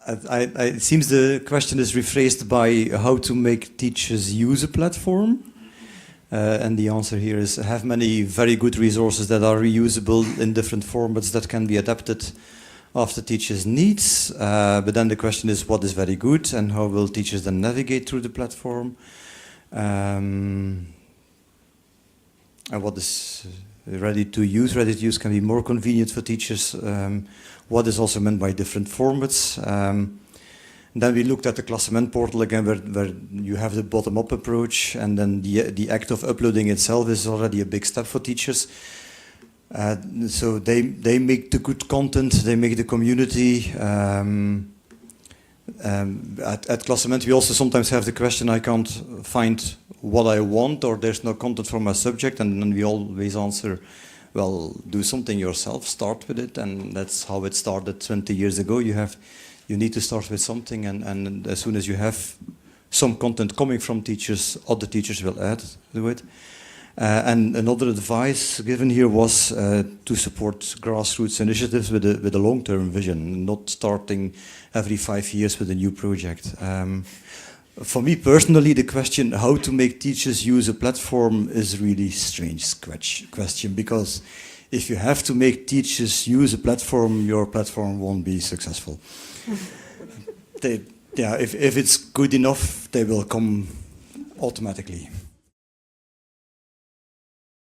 It seems the question is rephrased by how to make teachers use a platform. And the answer here is have many very good resources that are reusable in different formats that can be adapted after teachers' needs. But then the question is what is very good and how will teachers then navigate through the platform? And what is ready to use? Ready to use can be more convenient for teachers. What is also meant by different formats? Then we looked at the classement portal again, where you have the bottom-up approach, and then the act of uploading itself is already a big step for teachers. So they make the good content, they make the community. At classement, we also sometimes have the question, I can't find what I want, or there's no content for my subject, and then we always answer, well, do something yourself, start with it, and that's how it started 20 years ago. You need to start with something, and as soon as you have some content coming from teachers, other teachers will add to it. And another advice given here was to support grassroots initiatives with a long-term vision, not starting every 5 years with a new project. For me personally, the question how to make teachers use a platform is really strange question, because if you have to make teachers use a platform, your platform won't be successful. If it's good enough, they will come automatically.